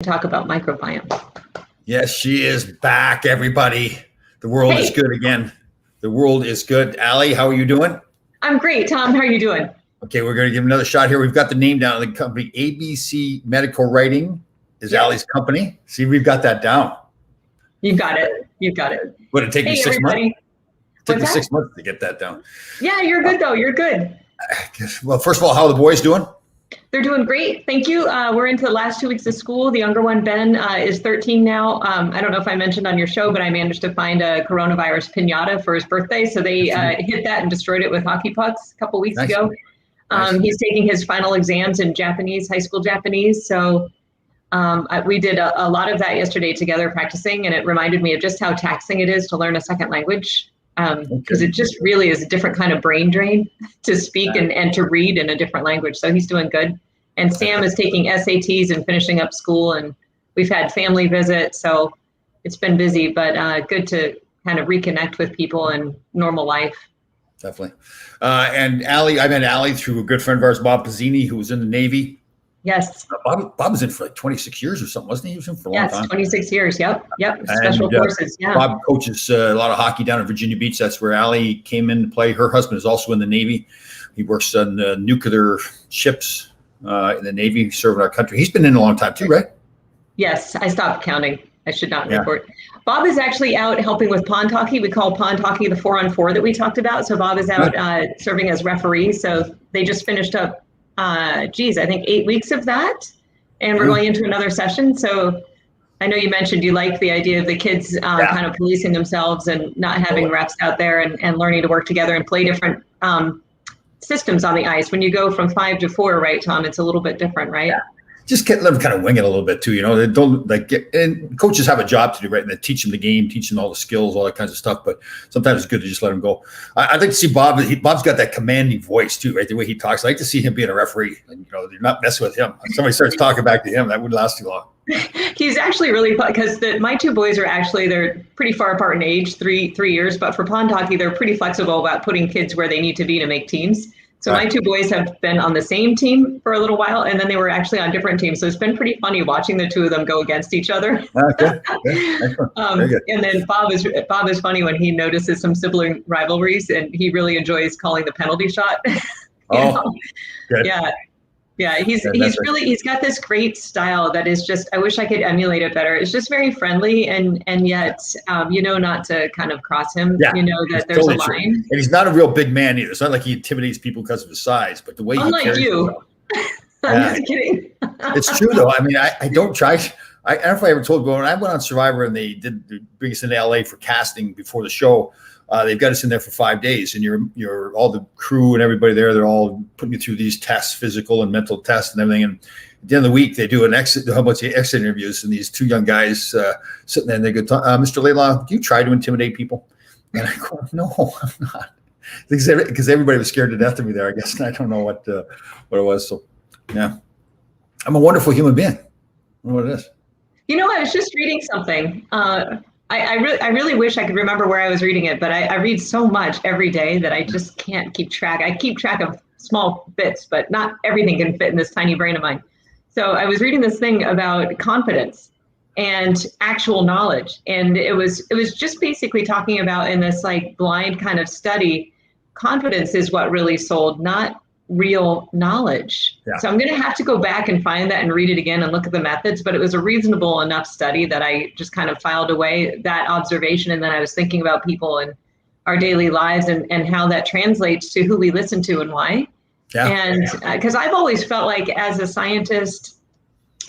talk about microbiome. Yes, she is back, everybody. The world is good again. The world is good. Allie, how are you doing? I'm great. Tom, how are you doing? Okay, we're going to give another shot here. We've got the name down of the company. ABC Medical Writing is Allie's company. See, we've got that down. You got it. You got it. Would it take me 6 months? It took me 6 months to get that down. Yeah, you're good, though. You're good. Well, first of all, how are the boys doing? They're doing great. Thank you. We're into the last 2 weeks of school. The younger one, Ben, is 13 now. I don't know if I mentioned on your show, but I managed to find a coronavirus piñata for his birthday. So they hit that and destroyed it with hockey pucks a couple weeks ago. He's taking his final exams in Japanese, high school Japanese. So we did a lot of that yesterday together practicing, and it reminded me of just how taxing it is to learn a second language. Because it just really is a different kind of brain drain to speak and to read in a different language. So he's doing good. And Sam is taking SATs and finishing up school, and we've had family visits. So it's been busy, but good to kind of reconnect with people and normal life. Definitely. And Allie, I met Allie through a good friend of ours, Bob Pizzini, who was in the Navy. Yes. Bob was in for like 26 years or something, wasn't he? He was in for a long time. 26 years. Yep. Special forces. Yeah. Bob coaches a lot of hockey down in Virginia Beach. That's where Allie came in to play. Her husband is also in the Navy. He works on nuclear ships in the Navy, serving our country. He's been in a long time too, right? Yes. I stopped counting. I should not report. Bob is actually out helping with pond hockey. We call pond hockey the 4-on-4 that we talked about. So Bob is out serving as referee. So they just finished up I think 8 weeks of that, and we're going into another session. So I know you mentioned you like the idea of the kids kind of policing themselves and not having refs out there and learning to work together and play different systems on the ice. When you go from 5 to 4, right, Tom, it's a little bit different, right? Yeah. Just let them kind of wing it a little bit too, you know. They don't and coaches have a job to do, right? And they teach them the game, teach them all the skills, all that kinds of stuff. But sometimes it's good to just let them go. I'd like to see Bob. Bob's got that commanding voice too, right? The way he talks. I like to see him being a referee. And you're not messing with him. If somebody starts talking back to him, that wouldn't last too long. He's actually really fun because my two boys they're pretty far apart in age, three years. But for pond hockey, they're pretty flexible about putting kids where they need to be to make teams. So my two boys have been on the same team for a little while, and then they were actually on different teams. So it's been pretty funny watching the two of them go against each other. Good. And then Bob is funny when he notices some sibling rivalries, and he really enjoys calling the penalty shot. Good. Yeah. He's got this great style that is just, I wish I could emulate it better. It's just very friendly and yet, not to kind of cross him, that there's totally a line. True. And he's not a real big man either. It's not like he intimidates people because of his size, but the way he carries himself. I'm just kidding. It's true though. I mean, I don't try. I don't know if I ever told you, when I went on Survivor and they did bring us into LA for casting before the show, they've got us in there for 5 days, and you're all the crew and everybody there. They're all putting you through these tests, physical and mental tests and everything. And at the end of the week, they do a bunch of exit interviews, and these two young guys sitting there and they go, "Mr. Layla, do you try to intimidate people?" And I go, "No, I'm not," because everybody was scared to death of me there, I guess. And I don't know what it was. So, yeah, I'm a wonderful human being. I don't know what it is. I was just reading something. I really wish I could remember where I was reading it, but I read so much every day that I just can't keep track. I keep track of small bits, but not everything can fit in this tiny brain of mine. So I was reading this thing about confidence and actual knowledge. And it was just basically talking about, in this like blind kind of study, confidence is what really sold, not real knowledge. So I'm going to have to go back and find that and read it again and look at the methods, but it was a reasonable enough study that I just kind of filed away that observation. And then I was thinking about people and our daily lives and how that translates to who we listen to and why. And because I've always felt like, as a scientist,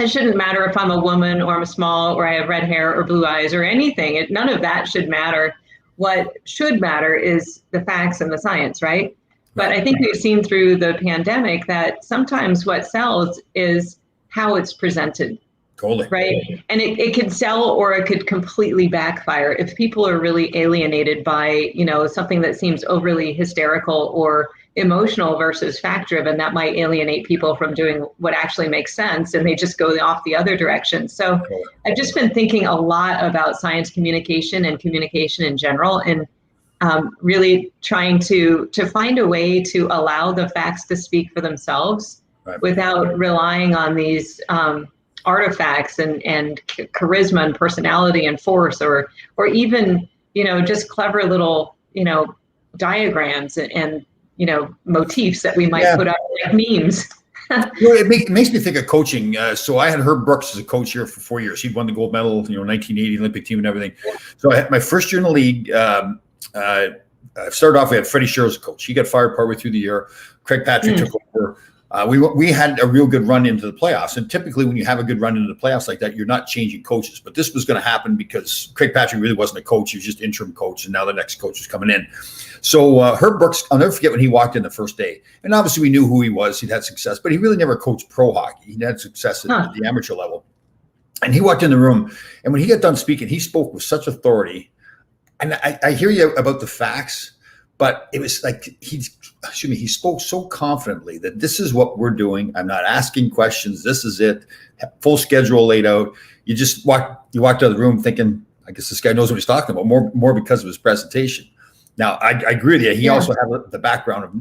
it shouldn't matter if I'm a woman or I'm small or I have red hair or blue eyes or anything. None of that should matter. What should matter is the facts and the science, right? But I think we've seen through the pandemic that sometimes what sells is how it's presented. Totally. Right. And it could sell, or it could completely backfire if people are really alienated by, something that seems overly hysterical or emotional versus fact driven. That might alienate people from doing what actually makes sense, and they just go off the other direction. So I've just been thinking a lot about science communication and communication in general, and really trying to find a way to allow the facts to speak for themselves without relying on these artifacts and charisma and personality and force, or even, just clever little, diagrams and motifs that we might put up like memes. It makes me think of coaching. So I had Herb Brooks as a coach here for 4 years. He'd won the gold medal, 1980 Olympic team and everything. So I had my first year in the league. I started off, we had Freddie Sher as a coach. He got fired partway through the year. Craig Patrick took over. We had a real good run into the playoffs. And typically when you have a good run into the playoffs like that, you're not changing coaches. But this was going to happen because Craig Patrick really wasn't a coach. He was just interim coach. And now the next coach was coming in. So Herb Brooks, I'll never forget when he walked in the first day. And obviously we knew who he was. He'd had success, but he really never coached pro hockey. He had success at the amateur level. And he walked in the room. And when he got done speaking, he spoke with such authority. And I hear you about the facts, but it was like he spoke so confidently that this is what we're doing. I'm not asking questions. This is it. Full schedule laid out. You walked out of the room thinking, I guess this guy knows what he's talking about, more because of his presentation. Now, I agree with you. He also had the background of,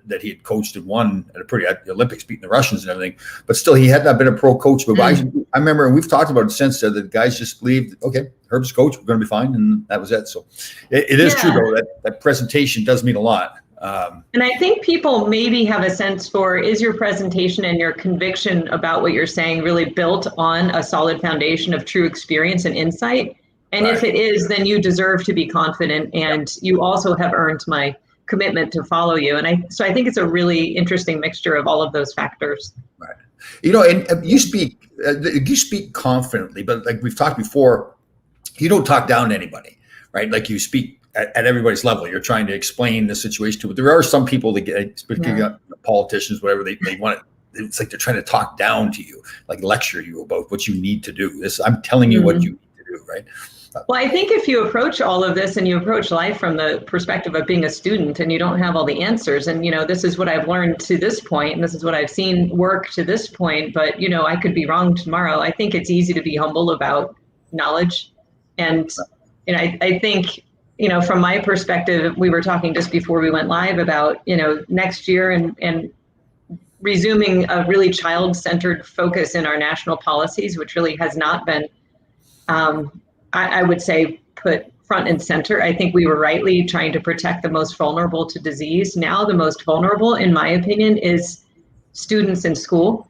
that he had coached and won at the Olympics, beating the Russians and everything. But still, he had not been a pro coach. But I remember, and we've talked about it since, that the guys just believed, okay, Herb's coach, we're going to be fine. And that was it. So it is true, though, that presentation does mean a lot. And I think people maybe have a sense for, is your presentation and your conviction about what you're saying really built on a solid foundation of true experience and insight? And if it is, then you deserve to be confident, and you also have earned my commitment to follow you. And I think it's a really interesting mixture of all of those factors. Right. And you speak confidently, but like we've talked before, you don't talk down to anybody, right? Like you speak at everybody's level. You're trying to explain the situation to, but there are some people that get, particularly politicians, whatever, they want it. It's like they're trying to talk down to you, like lecture you about what you need to do. I'm telling you what you need to do, right? Well, I think if you approach all of this and you approach life from the perspective of being a student and you don't have all the answers, and, this is what I've learned to this point, and this is what I've seen work to this point, but, I could be wrong tomorrow. I think it's easy to be humble about knowledge. And, I think, from my perspective, we were talking just before we went live about, next year and resuming a really child-centered focus in our national policies, which really has not been, I would say, put front and center. I think we were rightly trying to protect the most vulnerable to disease. Now the most vulnerable, in my opinion, is students in school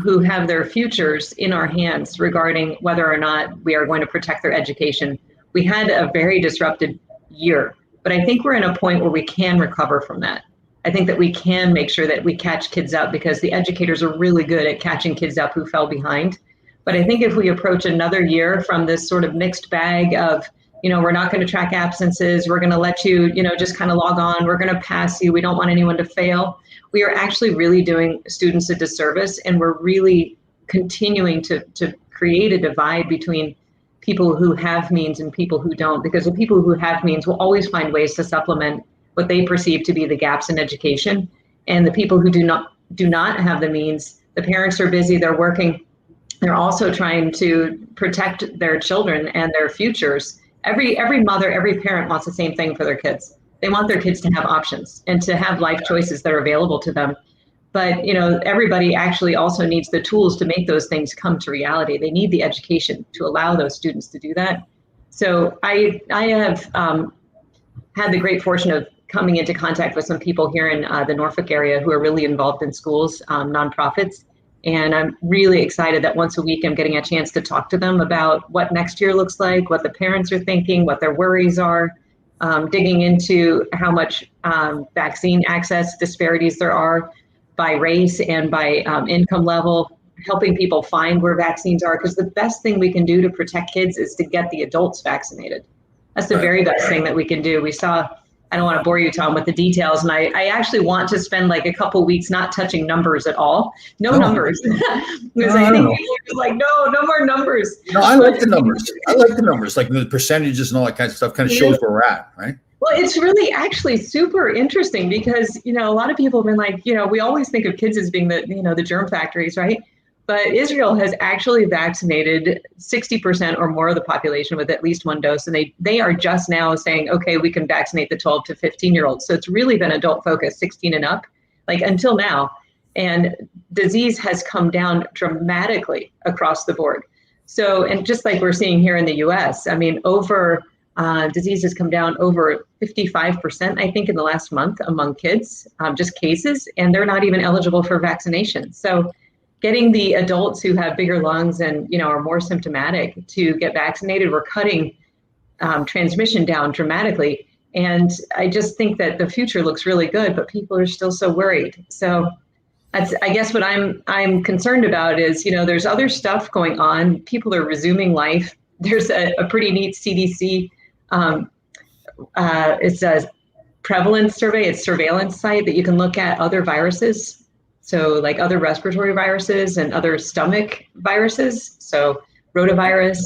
who have their futures in our hands regarding whether or not we are going to protect their education. We had a very disrupted year, but I think we're in a point where we can recover from that. I think that we can make sure that we catch kids up, because the educators are really good at catching kids up who fell behind. But I think if we approach another year from this sort of mixed bag of, we're not going to track absences, we're going to let you, just kind of log on, we're going to pass you, we don't want anyone to fail, we are actually really doing students a disservice, and we're really continuing to create a divide between people who have means and people who don't, because the people who have means will always find ways to supplement what they perceive to be the gaps in education. And the people who do not have the means, the parents are busy, they're working, they're also trying to protect their children and their futures. Every mother, every parent wants the same thing for their kids. They want their kids to have options and to have life choices that are available to them. But everybody actually also needs the tools to make those things come to reality. They need the education to allow those students to do that. So I have had the great fortune of coming into contact with some people here in the Norfolk area who are really involved in schools, nonprofits. And I'm really excited that once a week I'm getting a chance to talk to them about what next year looks like, what the parents are thinking, what their worries are, digging into how much vaccine access disparities there are by race and by income level, helping people find where vaccines are, because the best thing we can do to protect kids is to get the adults vaccinated. That's the very best thing that we can do. We saw, I don't want to bore you, Tom, with the details, and I actually want to spend like a couple weeks not touching numbers at all. No numbers. Because I think people are just like, no more numbers. No, I like the numbers. I like the numbers, like the percentages and all that kind of stuff kind of shows where we're at, right? Well, it's really actually super interesting because, a lot of people have been like, we always think of kids as being the germ factories, right? But Israel has actually vaccinated 60% or more of the population with at least one dose. And they are just now saying, okay, we can vaccinate the 12 to 15-year-olds. So it's really been adult focused, 16 and up, like until now. and disease has come down dramatically across the board. So, and just like we're seeing here in the US, I mean, disease has come down over 55%, I think, in the last month among kids, just cases, and they're not even eligible for vaccination. So getting the adults who have bigger lungs and, are more symptomatic to get vaccinated, we're cutting transmission down dramatically. And I just think that the future looks really good, but people are still so worried. So that's, I guess, what I'm concerned about is, there's other stuff going on. People are resuming life. There's a pretty neat CDC, it's a prevalence survey, it's surveillance site that you can look at other viruses. So like other respiratory viruses and other stomach viruses. So rotavirus,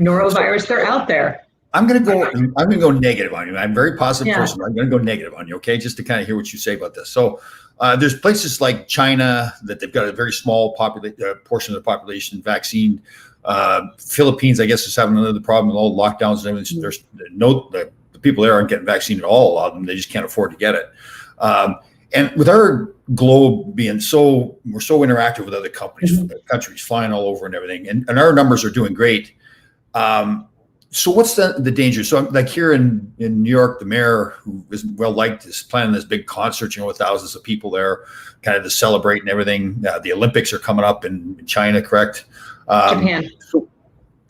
norovirus, they're out there. I'm going to go negative on you. I'm a very positive person. I'm going to go negative on you. Okay. Just to kind of hear what you say about this. So there's places like China that they've got a very small portion of the population vaccine. Philippines, I guess, is having another problem with all the lockdowns and everything. There's the people there aren't getting vaccinated at all. A lot of them, they just can't afford to get it. And with our globe being we're so interactive with other countries flying all over and everything, and our numbers are doing great. So what's the danger? So like here in New York, the mayor, who is well liked, is planning this big concert, with thousands of people there, kind of to celebrate and everything. The Olympics are coming up in China, correct? Japan.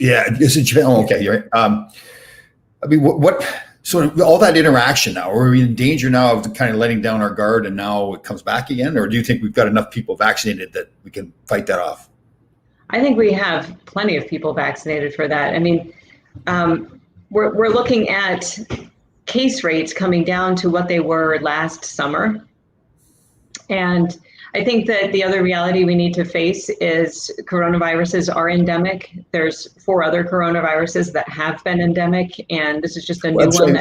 Is it Japan? Oh, okay, you're right. I mean, what? So all that interaction now, are we in danger now of kind of letting down our guard and now it comes back again? Or do you think we've got enough people vaccinated that we can fight that off? I think we have plenty of people vaccinated for that. I mean, we're looking at case rates coming down to what they were last summer. And I think that the other reality we need to face is coronaviruses are endemic. There's 4 other coronaviruses that have been endemic, and this is just a new one.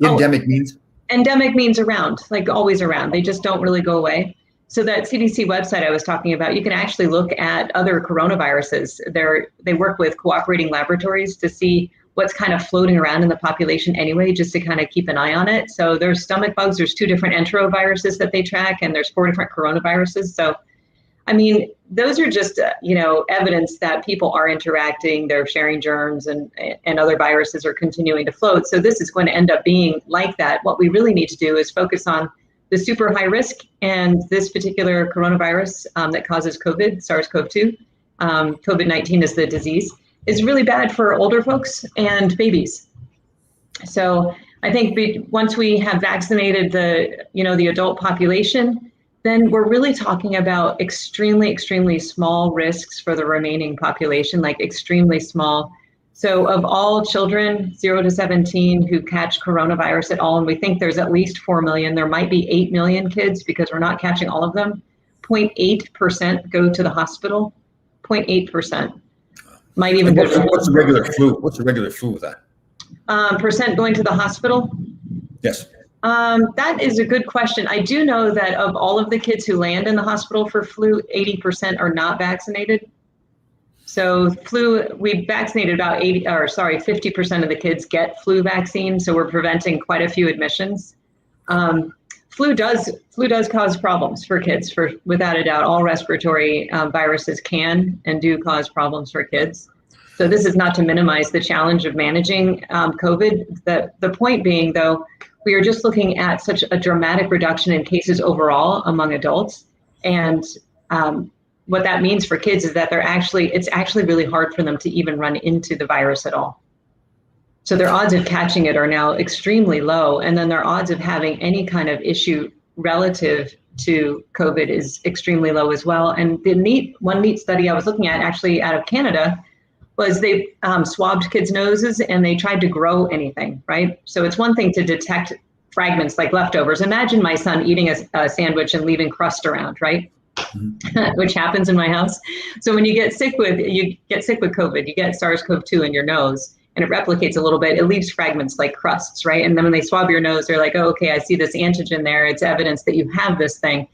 Endemic means? Endemic means around, like always around. They just don't really go away. So that CDC website I was talking about, you can actually look at other coronaviruses. They work with cooperating laboratories to see what's kind of floating around in the population anyway, just to kind of keep an eye on it. So there's stomach bugs, there's 2 different enteroviruses that they track, and there's 4 different coronaviruses. So, I mean, those are just, evidence that people are interacting, they're sharing germs, and other viruses are continuing to float. So this is going to end up being like that. What we really need to do is focus on the super high risk, and this particular coronavirus that causes COVID, SARS-CoV-2, COVID-19 is the disease, is really bad for older folks and babies. So I think once we have vaccinated the adult population, then we're really talking about extremely, extremely small risks for the remaining population, like extremely small. So of all children 0 to 17 who catch coronavirus at all, and we think there's at least 4 million, there might be 8 million kids because we're not catching all of them, 0.8% go to the hospital, 0.8%. Might even go to what's the regular flu? What's the regular flu with that? Percent going to the hospital? Yes. That is a good question. I do know that of all of the kids who land in the hospital for flu, 80% are not vaccinated. So flu, we vaccinated about 50% of the kids get flu vaccine. So we're preventing quite a few admissions. Flu does cause problems for kids, without a doubt. All respiratory viruses can and do cause problems for kids. So this is not to minimize the challenge of managing COVID. The point being, though, we are just looking at such a dramatic reduction in cases overall among adults. And what that means for kids is that it's actually really hard for them to even run into the virus at all. So their odds of catching it are now extremely low. And then their odds of having any kind of issue relative to COVID is extremely low as well. And one neat study I was looking at, actually out of Canada, was they swabbed kids' noses and they tried to grow anything, right? So it's one thing to detect fragments like leftovers. Imagine my son eating a sandwich and leaving crust around, right? Mm-hmm. Which happens in my house. So when you get sick with COVID, you get SARS-CoV-2 in your nose, and it replicates a little bit. It leaves fragments like crusts, right? And then when they swab your nose, they're like, oh, okay, I see this antigen there. It's evidence that you have this thing.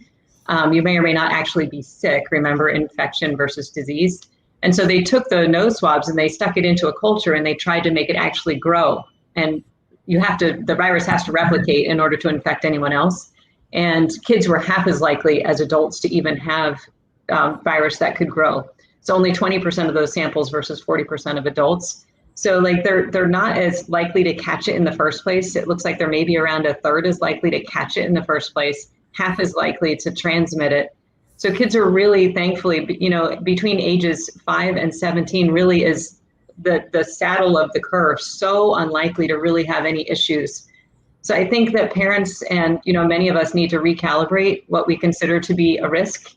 You may or may not actually be sick. Remember, infection versus disease. And so they took the nose swabs and they stuck it into a culture and they tried to make it actually grow. And the virus has to replicate in order to infect anyone else. And kids were half as likely as adults to even have virus that could grow. So only 20% of those samples versus 40% of adults. So like they're not as likely to catch it in the first place. It looks like they're maybe around a third as likely to catch it in the first place, half as likely to transmit it. So kids are really, thankfully, you know, between ages 5 and 17 really is the saddle of the curve, so unlikely to really have any issues. So I think that parents and, you know, many of us need to recalibrate what we consider to be a risk,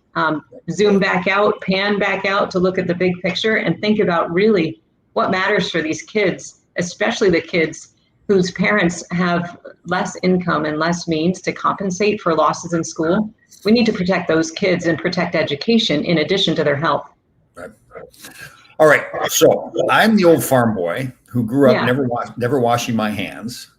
zoom back out, pan back out to look at the big picture and think about really what matters for these kids, especially the kids whose parents have less income and less means to compensate for losses in school. We need to protect those kids and protect education in addition to their health. Right. All right. So I'm the old farm boy who grew up never washing my hands.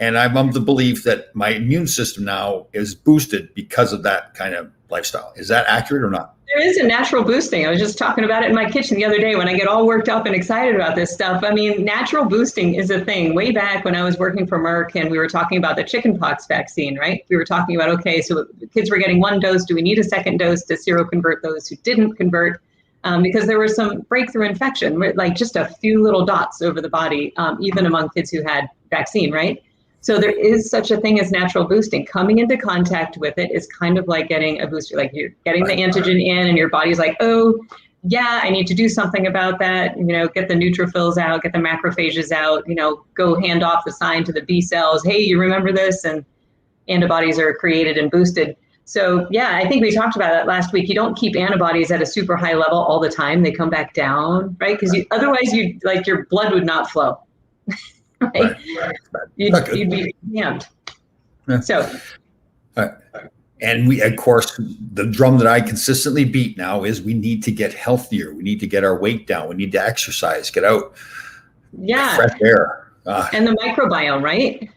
And I'm of the belief that my immune system now is boosted because of that kind of lifestyle. Is that accurate or not? There is a natural boosting. I was just talking about it in my kitchen the other day when I get all worked up and excited about this stuff. I mean, natural boosting is a thing. Way back when I was working for Merck and we were talking about the chickenpox vaccine, right? We were talking about, okay, so kids were getting 1 dose. Do we need a second dose to seroconvert those who didn't convert? Because there was some breakthrough infection, like just a few little dots over the body, even among kids who had vaccine, right? So there is such a thing as natural boosting. Coming into contact with it is kind of like getting a booster, like you're getting the antigen in and your body's like, oh, yeah, I need to do something about that. You know, get the neutrophils out, get the macrophages out, you know, go hand off the sign to the B cells. Hey, you remember this? And antibodies are created and boosted. So yeah, I think we talked about that last week. You don't keep antibodies at a super high level all the time. They come back down, right? Because otherwise you like your blood would not flow. Right? You'd be jammed. Yeah. So, and we, of course, the drum that I consistently beat now is we need to get healthier. We need to get our weight down. We need to exercise, get out, fresh air. And the microbiome, right?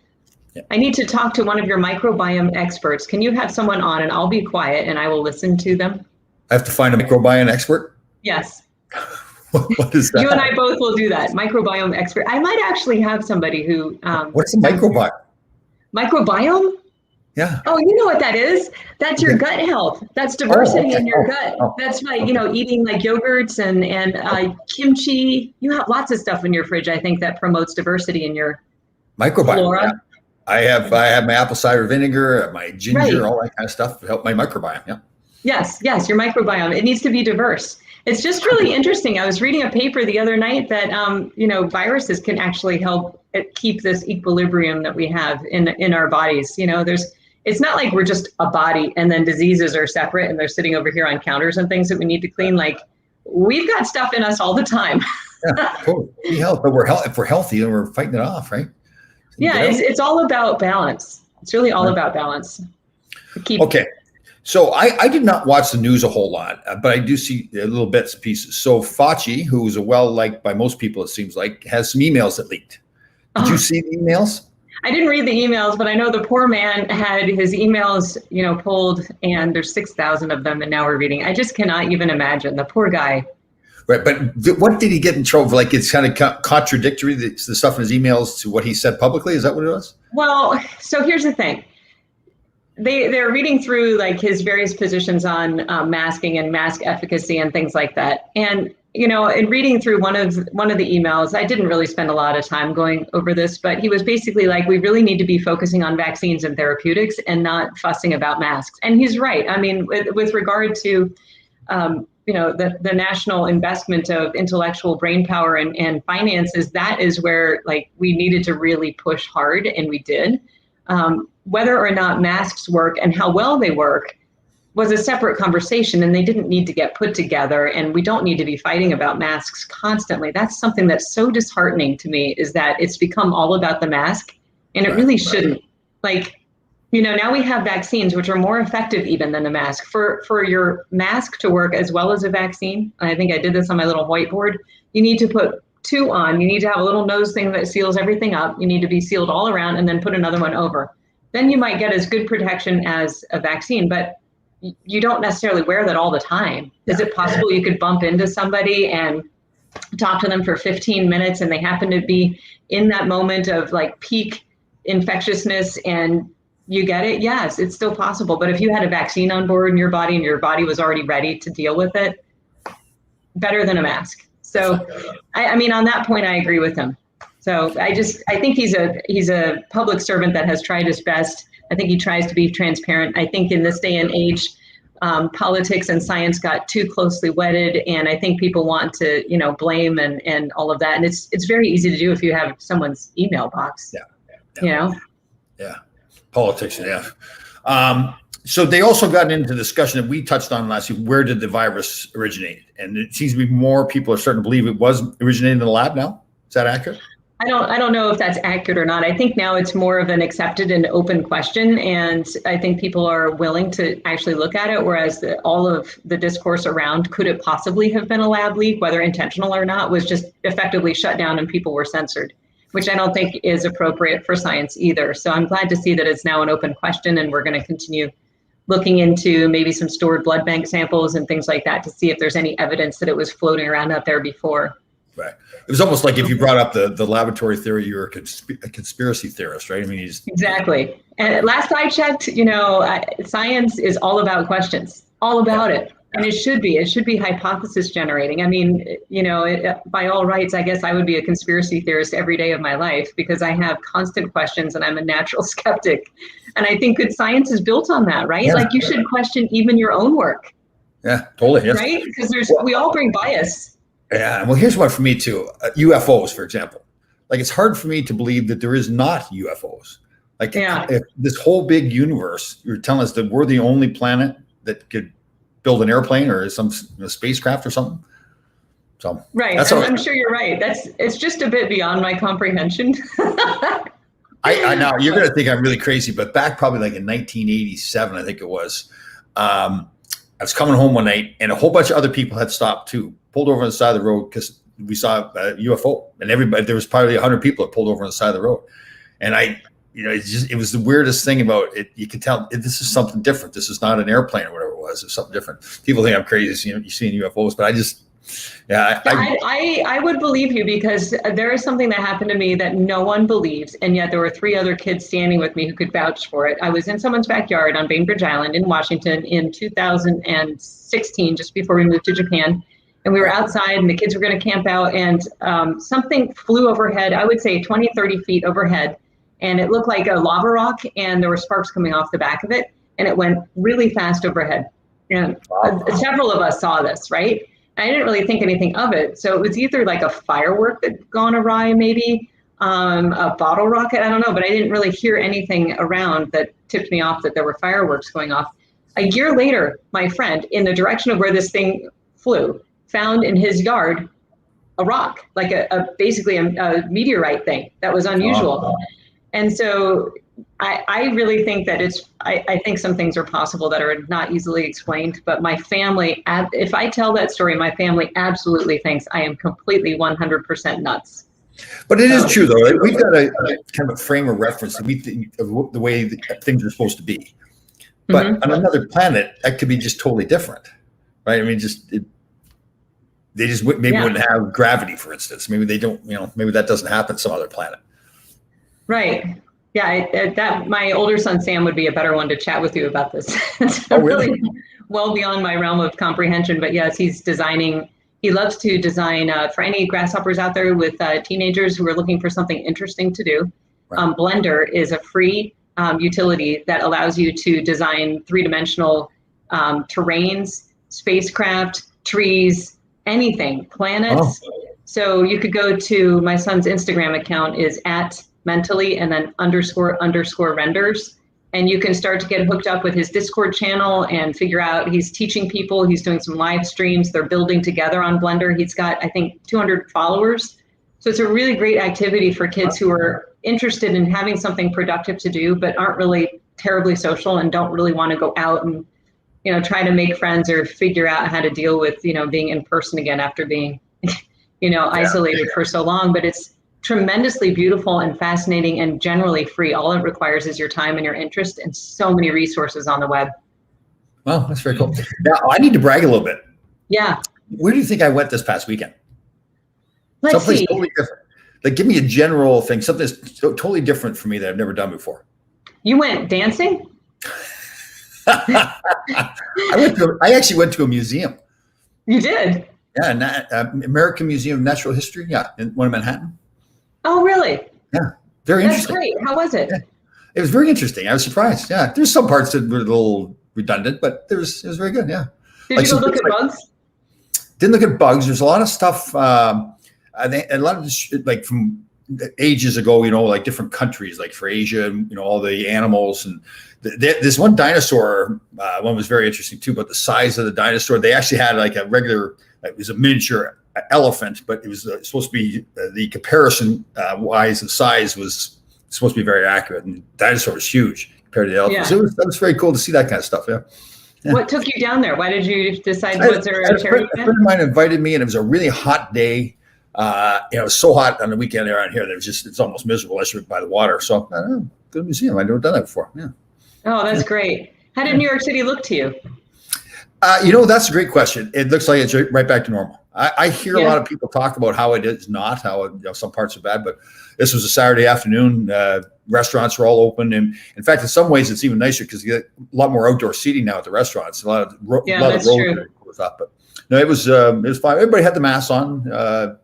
Yeah. I need to talk to one of your microbiome experts. Can you have someone on and I'll be quiet and I will listen to them? I have to find a microbiome expert? Yes. What is that? You and I both will do that. Microbiome expert. I might actually have somebody who. What's a microbiome? Microbiome? Yeah. Oh, you know what that is? That's your gut health. That's diversity in your gut. That's right. You know, eating like yogurts and kimchi. You have lots of stuff in your fridge, I think, that promotes diversity in your microbiome. Flora. Yeah. I have my apple cider vinegar, my ginger, all that kind of stuff to help my microbiome. Yeah. Yes, your microbiome. It needs to be diverse. It's just really interesting. I was reading a paper the other night that you know, viruses can actually help keep this equilibrium that we have in our bodies. You know, it's not like we're just a body and then diseases are separate and they're sitting over here on counters and things that we need to clean. Like we've got stuff in us all the time. Yeah, totally. But if we're healthy, then we're fighting it off, right? Yeah, it's all about balance. It's really all about balance. Okay. So I did not watch the news a whole lot, but I do see little bits and pieces. So Fauci, who is well-liked by most people, it seems like, has some emails that leaked. Did you see the emails? I didn't read the emails, but I know the poor man had his emails, you know, pulled, and there's 6,000 of them, and now we're reading. I just cannot even imagine. The poor guy. Right, but what did he get in trouble for? Like, it's kind of contradictory, the stuff in his emails to what he said publicly? Is that what it was? Well, so here's the thing. They're reading through like his various positions on masking and mask efficacy and things like that. And, you know, in reading through one of the emails, I didn't really spend a lot of time going over this, but he was basically like, we really need to be focusing on vaccines and therapeutics and not fussing about masks. And he's right. I mean, with regard to, you know, the national investment of intellectual brain power and finances, that is where like we needed to really push hard, and we did. Whether or not masks work and how well they work was a separate conversation, and they didn't need to get put together, and we don't need to be fighting about masks constantly. That's something that's so disheartening to me, is that it's become all about the mask, and it really shouldn't. Like, you know, now we have vaccines which are more effective even than the mask. For your mask to work as well as a vaccine, and I think I did this on my little whiteboard, you need to put 2 on. You need to have a little nose thing that seals everything up. You need to be sealed all around, and then put another one over. Then you might get as good protection as a vaccine, but you don't necessarily wear that all the time. Is it possible you could bump into somebody and talk to them for 15 minutes and they happen to be in that moment of like peak infectiousness and You get it? Yes, it's still possible. But if you had a vaccine on board in your body and your body was already ready to deal with it, better than a mask. So, I mean, on that point, I agree with him. So I think he's a public servant that has tried his best. I think he tries to be transparent. I think in this day and age, politics and science got too closely wedded, and I think people want to, blame and all of that. And it's very easy to do if you have someone's email box. Yeah. Yeah. Politics. Yeah. So they also got into discussion that we touched on last week. Where did the virus originate? And it seems to be more people are starting to believe it was originated in the lab now. Is that accurate? I don't know if that's accurate or not. I think now it's more of an accepted and open question, and I think people are willing to actually look at it, whereas all of the discourse around could it possibly have been a lab leak, whether intentional or not, was just effectively shut down and people were censored, which I don't think is appropriate for science either. So I'm glad to see that it's now an open question, and we're going to continue looking into maybe some stored blood bank samples and things like that to see if there's any evidence that it was floating around out there before. Right. It was almost like if you brought up the laboratory theory, you're a conspiracy theorist, right? I mean, exactly. And last I checked, science is all about questions, all about it. And it should be hypothesis generating. I mean, by all rights, I guess I would be a conspiracy theorist every day of my life because I have constant questions and I'm a natural skeptic. And I think good science is built on that, right? Yeah. Like you should question even your own work. Yeah, totally. Yes. Right? Because we all bring bias. Yeah. Well, here's one for me too. UFOs, for example. Like it's hard for me to believe that there is not UFOs. Like if this whole big universe, you're telling us that we're the only planet that could build an airplane or some spacecraft or something. So right. I'm sure you're right. It's just a bit beyond my comprehension. I know you're going to think I'm really crazy, but back probably like in 1987, I think it was, I was coming home one night and a whole bunch of other people had stopped too, pulled over on the side of the road because we saw a UFO, and there was probably 100 people that pulled over on the side of the road. And it was the weirdest thing about it. You could tell this is something different. This is not an airplane or whatever it was. It's something different. People think I'm crazy. You're seeing UFOs, but I would believe you because there is something that happened to me that no one believes, and yet there were 3 other kids standing with me who could vouch for it. I was in someone's backyard on Bainbridge Island in Washington in 2016, just before we moved to Japan, and we were outside and the kids were going to camp out, and something flew overhead, I would say 20, 30 feet overhead, and it looked like a lava rock, and there were sparks coming off the back of it, and it went really fast overhead. And several of us saw this, right? I didn't really think anything of it. So it was either like a firework that gone awry, maybe a bottle rocket. I don't know, but I didn't really hear anything around that tipped me off that there were fireworks going off. A year later, my friend, in the direction of where this thing flew, found in his yard a rock, like basically a meteorite thing that was unusual. Oh. And so I really think that I think some things are possible that are not easily explained, but my family, if I tell that story, my family absolutely thinks I am completely 100% nuts. But it is true though. Right? We've got a kind of a frame of reference that we think of the way that things are supposed to be. But on another planet, that could be just totally different, right? I mean, they just maybe wouldn't have gravity, for instance. Maybe they don't, maybe that doesn't happen some other planet. Right. Yeah, that my older son Sam would be a better one to chat with you about this. It's really well beyond my realm of comprehension. But yes, he's designing. He loves to design for any grasshoppers out there with teenagers who are looking for something interesting to do. Right. Blender is a free utility that allows you to design 3-dimensional terrains, spacecraft, trees, anything, planets. Oh. So you could go to my son's Instagram account is @mentally and then __ renders. And you can start to get hooked up with his Discord channel and figure out, he's teaching people, he's doing some live streams, they're building together on Blender. He's got, I think, 200 followers. So it's a really great activity for kids who are interested in having something productive to do, but aren't really terribly social and don't really want to go out and, try to make friends or figure out how to deal with, being in person again after being, isolated for so long. But it's tremendously beautiful and fascinating and generally free. All it requires is your time and your interest, and so many resources on the web. Wow, that's very cool. Now, I need to brag a little bit. Yeah. Where do you think I went this past weekend? Let's see. Totally different. Like, give me a general thing, something that's totally different for me that I've never done before. You went dancing? I actually went to a museum. You did? Yeah, American Museum of Natural History. Yeah, in one in Manhattan. Oh, really? Yeah, very That's interesting. great. How was it? Yeah. It was very interesting. I was surprised. Yeah, there's some parts that were a little redundant, but it was very good. Yeah. Did you go look at bugs? Didn't look at bugs. There's a lot of stuff. I think a lot of this, like from ages ago, you know, like different countries, like for Asia, you know, all the animals and this one dinosaur one was very interesting too. But the size of the dinosaur, they actually had like a regular. It was a miniature elephant, but it was supposed to be the comparison wise of size was supposed to be very accurate. And the dinosaur was huge compared to the elephant. Yeah. So that was very cool to see that kind of stuff. Yeah. Yeah. What took you down there? Why did you decide? Was there a charity event? A friend of mine invited me, and it was a really hot day. It was so hot on the weekend around here that it's almost miserable unless you're by the water. So, I don't know, good museum. I've never done that before. Yeah. Oh, that's great. How did New York City look to you? That's a great question. It looks like it's right back to normal. I hear a lot of people talk about how it is not, how some parts are bad, but this was a Saturday afternoon. Restaurants are all open, and in fact, in some ways, it's even nicer because you get a lot more outdoor seating now at the restaurants. A lot of roads up, but no, it was fine. Everybody had the masks on.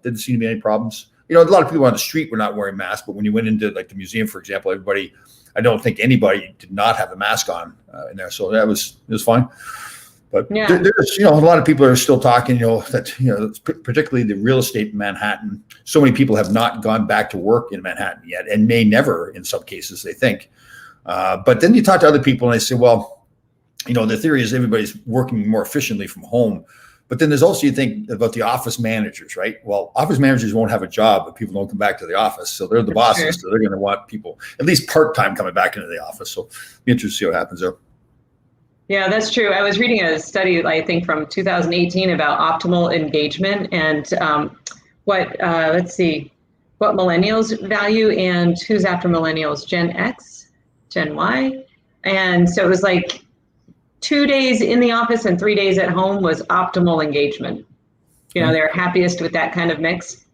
Didn't seem to be any problems. You know, a lot of people on the street were not wearing masks, but when you went into like the museum, for example, I don't think anybody did not have a mask on in there, so it was fine. But there's, a lot of people are still talking, that, particularly the real estate in Manhattan, so many people have not gone back to work in Manhattan yet and may never in some cases, they think. But then you talk to other people and they say, well, the theory is everybody's working more efficiently from home. But then there's also, you think about the office managers, right? Well, office managers won't have a job if people don't come back to the office. So they're the bosses. So they're going to want people at least part-time coming back into the office. So be interested to see what happens there. Yeah, that's true. I was reading a study, I think, from 2018 about optimal engagement and what millennials value and who's after millennials, Gen X, Gen Y. And so it was like 2 days in the office and 3 days at home was optimal engagement. They're happiest with that kind of mix.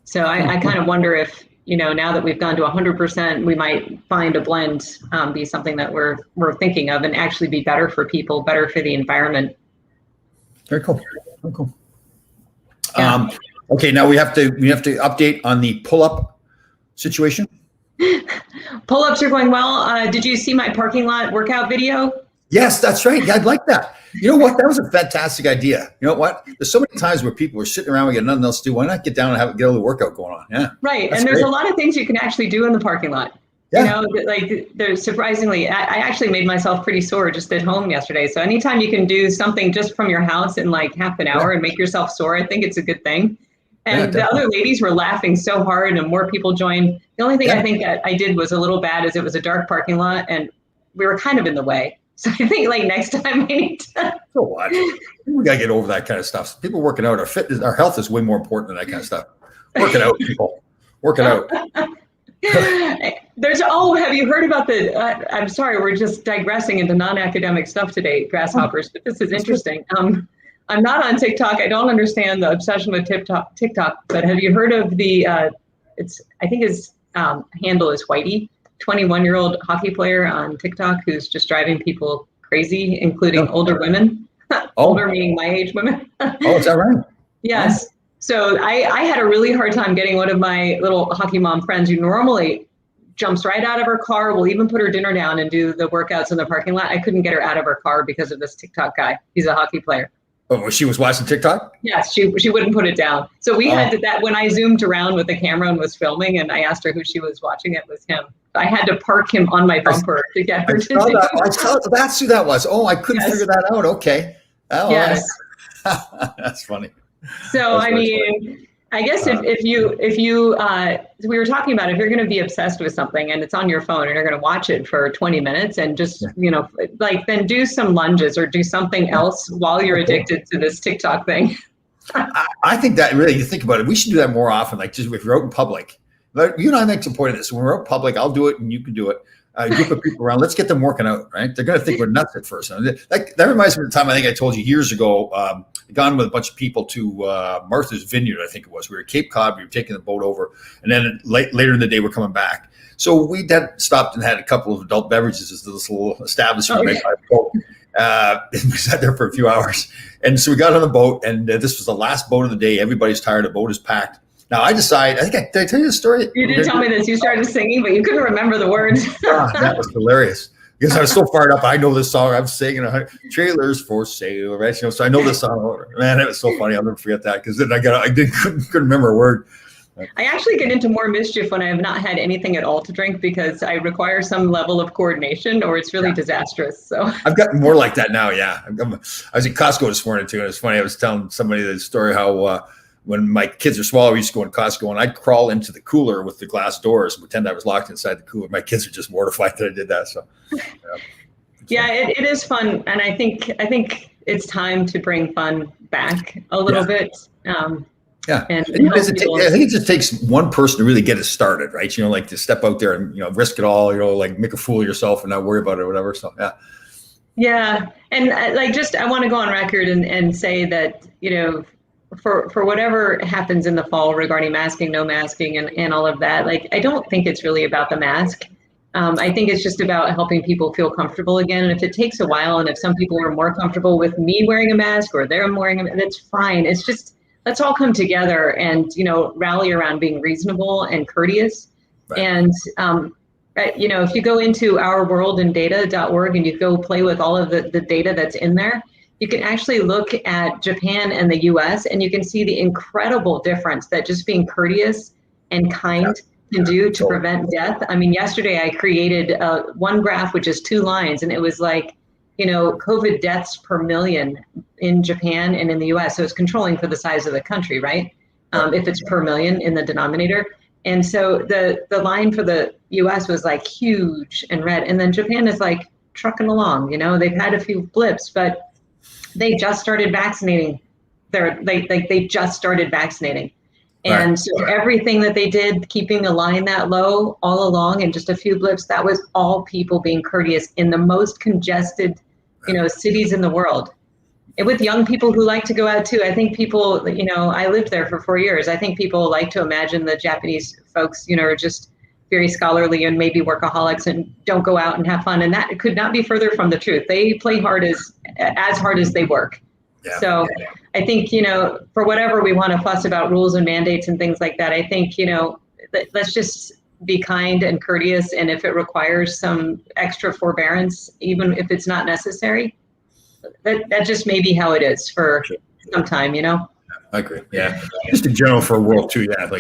So I kind of wonder if, now that we've gone to 100%, we might find a blend be something that we're thinking of and actually be better for people, better for the environment. Very cool. Very cool. Yeah. Okay, now we have to update on the pull-up situation. Pull-ups are going well. Did you see my parking lot workout video? Yes, that's right. I'd like that. You know what? That was a fantastic idea. You know what? There's so many times where people are sitting around, we got nothing else to do. Why not get down and get a little workout going on? Yeah. Right. And there's a lot of things you can actually do in the parking lot. Yeah. There's surprisingly, I actually made myself pretty sore just at home yesterday. So anytime you can do something just from your house in like half an hour and make yourself sore, I think it's a good thing. And the other ladies were laughing so hard and more people joined. The only thing I think that I did was a little bad is it was a dark parking lot and we were kind of in the way. So I think next time we need to. So what? We gotta get over that kind of stuff. People working out, our health is way more important than that kind of stuff. Work it out, people. Work it out. Have you heard about I'm sorry, we're just digressing into non-academic stuff today, grasshoppers, but this is interesting. I'm not on TikTok. I don't understand the obsession with TikTok, but have you heard of I think his handle is Whitey. 21-year-old hockey player on TikTok who's just driving people crazy, including older women. Older meaning my age women. Oh, is that right? Yes. So I had a really hard time getting one of my little hockey mom friends who normally jumps right out of her car, will even put her dinner down and do the workouts in the parking lot. I couldn't get her out of her car because of this TikTok guy. He's a hockey player. Oh, she was watching TikTok? Yes, she wouldn't put it down. So we had that when I zoomed around with the camera and was filming and I asked her who she was watching, it was him. I had to park him on my bumper to get her to do it. That's who that was. Oh, I couldn't figure that out. Okay. Oh, yes. That's funny. So, I mean, I guess if you we were talking about if you're going to be obsessed with something and it's on your phone and you're going to watch it for 20 minutes and just, then do some lunges or do something else while you're addicted to this TikTok thing. I think that really, you think about it, we should do that more often. Like just if you're out in public, but you and I make some point of this. When we're out in public, I'll do it and you can do it. A group of people around, let's get them working out, right? They're going to think we're nuts at first. That reminds me of the time I think I told you years ago, gone with a bunch of people to Martha's Vineyard, I think it was. We were at Cape Cod, we were taking the boat over, and then later in the day we're coming back. So we stopped and had a couple of adult beverages at this little establishment right by the boat. We sat there for a few hours. And so we got on the boat, and this was the last boat of the day. Everybody's tired. The boat is packed. Now I decide, did I tell you the story? You did tell me this. You started singing, but you couldn't remember the words. That was hilarious. Because I was so fired up. I know this song. I'm singing trailers for sale, right? So I know this song. Man, it was so funny. I'll never forget that, because then couldn't remember a word. I actually get into more mischief when I have not had anything at all to drink, because I require some level of coordination, or it's really disastrous. So I've gotten more like that now. Yeah. I was in Costco this morning too. And it's funny. I was telling somebody the story how when my kids are small, we used to go in Costco, and I'd crawl into the cooler with the glass doors and pretend I was locked inside the cooler. My kids are just mortified that I did that. So it is fun. And I think it's time to bring fun back a little bit. Yeah, and I think it just takes one person to really get it started, right? Like to step out there and risk it all. Like make a fool of yourself and not worry about it or whatever. So yeah, and I want to go on record and say that for whatever happens in the fall regarding masking, no masking, and all of that, I don't think it's really about the mask. I think it's just about helping people feel comfortable again. And if it takes a while, and if some people are more comfortable with me wearing a mask or they're wearing a mask, that's fine. It's just, let's all come together and, rally around being reasonable and courteous. Right. And, if you go into ourworldinData.org and you go play with all of the data that's in there, you can actually look at Japan and the US, and you can see the incredible difference that just being courteous and kind can do to prevent death. I mean, yesterday I created one graph, which is 2 lines, and it was COVID deaths per million in Japan and in the US. So it's controlling for the size of the country, right? If it's per million in the denominator. And so the line for the US was huge and red. And then Japan is trucking along, they've had a few blips, but they just started vaccinating. They just started vaccinating. And so everything that they did, keeping the line that low all along and just a few blips, that was all people being courteous in the most congested, cities in the world. And with young people who like to go out too. I think people, I lived there for 4 years. I think people like to imagine the Japanese folks, are just very scholarly and maybe workaholics and don't go out and have fun. And that could not be further from the truth. They play hard as hard as they work. Yeah. So I think, for whatever we want to fuss about rules and mandates and things like that, I think, let's just be kind and courteous. And if it requires some extra forbearance, even if it's not necessary, that just may be how it is for some time, I agree. Yeah. Just in general for a world too. Yeah.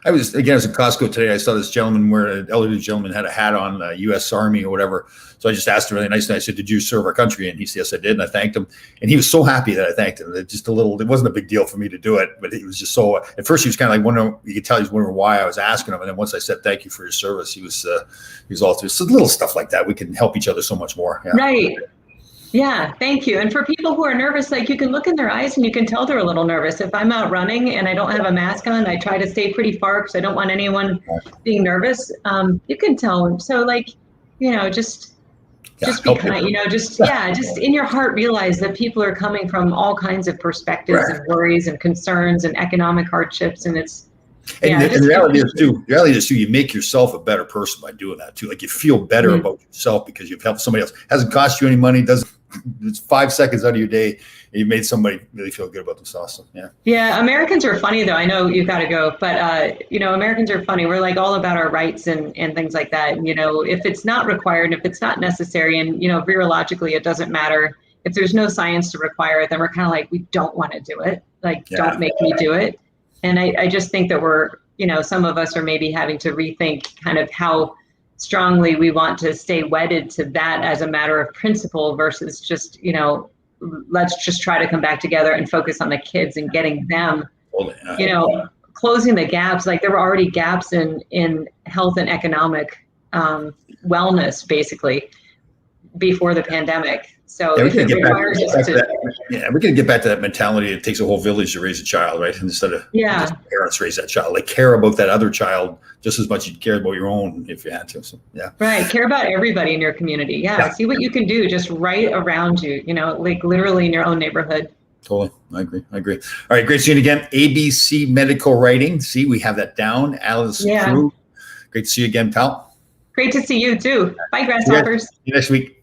I was in Costco today. I saw this gentleman an elderly gentleman had a hat on, U.S. Army or whatever. So I just asked him really nicely. I said, "Did you serve our country?" And he said, "Yes, I did." And I thanked him. And he was so happy that I thanked him. It wasn't a big deal for me to do it, but he was just so, at first he was kind of wondering, you could tell he was wondering why I was asking him. And then once I said, "Thank you for your service," he was all through. So little stuff like that. We can help each other so much more. Yeah. Right. Yeah, thank you. And for people who are nervous, you can look in their eyes and you can tell they're a little nervous. If I'm out running and I don't have a mask on, I try to stay pretty far because I don't want anyone being nervous. You can tell them. So just be kind, just in your heart, realize that people are coming from all kinds of perspectives and worries and concerns and economic hardships. And it's, and the reality is too, you make yourself a better person by doing that too. You feel better about yourself because you've helped somebody else. It hasn't cost you any money. It's 5 seconds out of your day, and you've made somebody really feel good about themselves. So, yeah. Yeah. Americans are funny though. I know you've got to go, but Americans are funny. We're all about our rights and things like that. And, if it's not required, if it's not necessary, and, virologically, it doesn't matter. If there's no science to require it, then we're kind of we don't want to do it. Don't make me do it. And I just think that we're, some of us are maybe having to rethink kind of how strongly we want to stay wedded to that as a matter of principle versus just, let's just try to come back together and focus on the kids and getting them, closing the gaps. There were already gaps in health and economic wellness, basically, before the pandemic. So we can get back to that mentality. It takes a whole village to raise a child, right? Instead of just parents raise that child. Care about that other child just as much as you care about your own if you had to. So, yeah. Right. Care about everybody in your community. Yeah. See what you can do just right around you, literally in your own neighborhood. Totally. I agree. All right. Great seeing you again. ABC Medical Writing. See, we have that down. Alice Crew. Great to see you again, pal. Great to see you too. Bye, grasshoppers. See you next week.